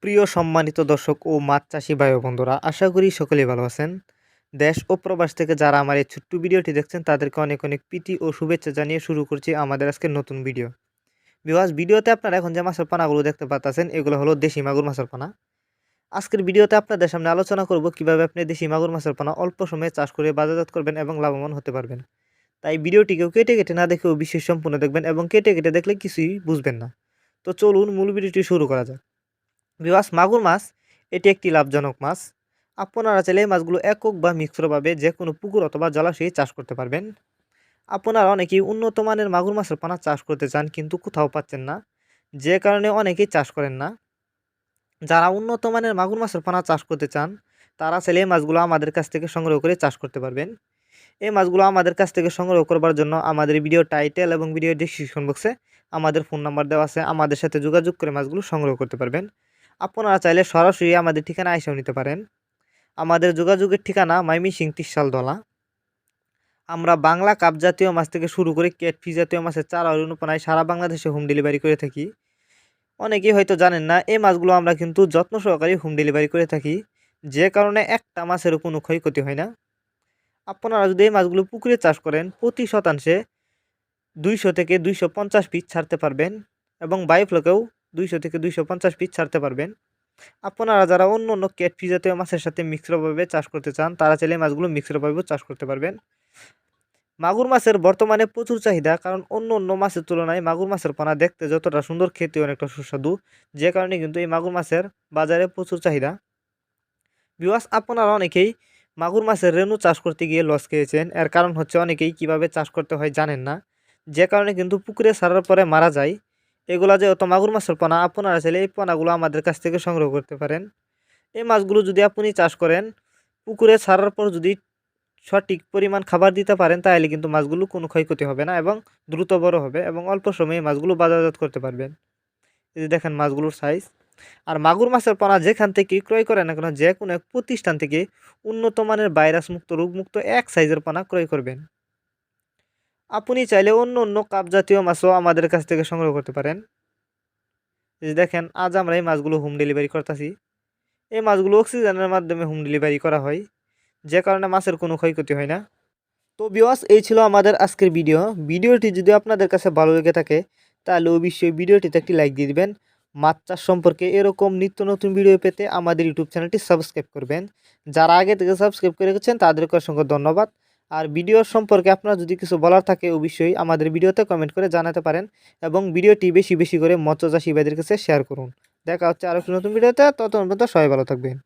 প্রিয় সম্মানিত দর্শক ও মাছ চাষি ভাই ও বন্ধুরা, আশা করি সকলেই ভালো আছেন। দেশ ও প্রবাস থেকে যারা আমার এই ছোট্ট ভিডিওটি দেখছেন তাদেরকে অনেক অনেক প্রীতি ও শুভেচ্ছা জানিয়ে শুরু করছি আমাদের আজকের নতুন ভিডিও। ভিউয়ার্স, ভিডিওতে আপনারা এখন যে মাছের পানাগুলো দেখতে পাচ্ছেন এগুলো হলো দেশি মাগুর মাছের পানা। আজকের ভিডিওতে আপনাদের সামনে আলোচনা করব কিভাবে আপনি দেশি মাগুর মাছের পানা অল্প সময়ে চাষ করে বাজারজাত করবেন এবং লাভবান হতে পারবেন। তাই ভিডিওটিকেও কেটে কেটে না দেখেও বিশেষ সম্পূর্ণ দেখবেন এবং কেটে কেটে দেখলে কিছুই বুঝবেন না। তো চলুন মূল ভিডিওটি শুরু করা যাক। ভিউয়ার্স, মাগুর মাছ এটি একটি লাভজনক মাছ। আপনারা চাইলে এই মাছগুলো একক বা মিশ্রভাবে যে কোনো পুকুর অথবা জলাশয়ে চাষ করতে পারবেন। আপনারা অনেকেই উন্নত মানের মাগুর মাছের পানা চাষ করতে চান কিন্তু কোথাও পাচ্ছেন না, যে কারণে অনেকেই চাষ করেন না। যারা উন্নত মানের মাগুর মাছের পানা চাষ করতে চান তারা চাইলে এই মাছগুলো আমাদের কাছ থেকে সংগ্রহ করে চাষ করতে পারবেন। এই মাছগুলো আমাদের কাছ থেকে সংগ্রহ করবার জন্য আমাদের ভিডিও টাইটেল এবং ভিডিও ডেসক্রিপশন বক্সে আমাদের ফোন নাম্বার দেওয়া আছে, আমাদের সাথে যোগাযোগ করে মাছগুলো সংগ্রহ করতে পারবেন। আপনারা চাইলে সরাসরি আমাদের ঠিকানা এসেও নিতে পারেন। আমাদের যোগাযোগের ঠিকানা ময়মনসিংহ ত্রিশালদলা। আমরা বাংলা কাপ জাতীয় মাছ থেকে শুরু করে ক্যাটফিশ জাতীয় মাছের চারা অনুপনায় সারা বাংলাদেশে হোম ডেলিভারি করে থাকি। অনেকেই হয়তো জানেন না, এই মাছগুলো আমরা কিন্তু যত্ন সহকারে হোম ডেলিভারি করে থাকি, যে কারণে একটা মাছেরও কোনো ক্ষয়ক্ষতি হয় না। আপনারা যদি এই মাছগুলো পুকুরে চাষ করেন প্রতি শতাংশে 200 থেকে 250 পিস ছাড়তে পারবেন এবং বায়োফ্লকেও 200 থেকে 250 পিস ছাড়তে পারবেন। আপনারা যারা অন্য অন্য ক্যাটফিশ জাতীয় মাছের সাথে মিশ্রভাবে চাষ করতে চান তারা চাইলে মাছগুলো মিশ্রভাবেও চাষ করতে পারবেন। মাগুর মাছের বর্তমানে প্রচুর চাহিদা, কারণ অন্য অন্য মাছের তুলনায় মাগুর মাছের পোনা দেখতে যতটা সুন্দর খেতে অনেকটা সুস্বাদু, যে কারণে কিন্তু এই মাগুর মাছের বাজারে প্রচুর চাহিদা। ভিউয়ার্স, আপনারা অনেকেই মাগুর মাছের রেণু চাষ করতে গিয়ে লস খেয়েছেন। এর কারণ হচ্ছে অনেকেই কিভাবে চাষ করতে হয় জানেন না, যে কারণে কিন্তু পুকুরে ছাড়ার পরে মারা যায়। এগুলা যে অত মাগুর মাছের পোনা, আপনারা চাইলে এই পোনাগুলো আমাদের কাছ থেকে সংগ্রহ করতে পারেন। এই মাছগুলো যদি আপনি চাষ করেন পুকুরে ছাড়ার পর যদি সঠিক পরিমাণ খাবার দিতে পারেন তাহলে কিন্তু মাছগুলো কোনো ক্ষয়ক্ষতি হবে না এবং দ্রুত বড় হবে এবং অল্প সময়ে মাছগুলো বাজারজাত করতে পারবেন। এই যে দেখেন মাছগুলোর সাইজ। আর মাগুর মাছের পোনা যেখান থেকে ক্রয় করেন না কেন, যে কোনো এক প্রতিষ্ঠান থেকে উন্নত মানের ভাইরাস মুক্ত রোগমুক্ত এক সাইজের পোনা ক্রয় করবেন। আপনি চাইলে অন্য অন্য কাপ জাতীয় মাছও আমাদের কাছ থেকে সংগ্রহ করতে পারেন। এই যে দেখেন, আজ আমরা এই মাছগুলো হোম ডেলিভারি করতেছি। এই মাছগুলো অক্সিজেনের মাধ্যমে হোম ডেলিভারি করা হয়, যে কারণে মাছের কোনো ক্ষয়ক্ষতি হয় না। তো ভিউয়ার্স, এই ছিল আমাদের আজকের ভিডিওটি যদি আপনাদের কাছে ভালো লেগে থাকে তাহলে অবশ্যই ভিডিওটিতে একটি লাইক দিয়ে দিবেন। মাছ চাষ সম্পর্কে এরকম নিত্য নতুন ভিডিও পেতে আমাদের ইউটিউব চ্যানেলটি সাবস্ক্রাইব করবেন। যারা আগে থেকে সাবস্ক্রাইব করে রেখেছেন তাদেরকে অসংখ্য ধন্যবাদ। আর ভিডিওর সম্পর্কে আপনার যদি কিছু বলার থাকে অবশ্যই আমাদের ভিডিওতে কমেন্ট করে জানাতে পারেন এবং ভিডিওটি বেশি বেশি করে মৎস্য চাষী ভাইদের কাছে শেয়ার করুন। দেখা হচ্ছে আরও একটি নতুন ভিডিওতে, ততক্ষণ পর্যন্ত সবাই ভালো থাকবেন।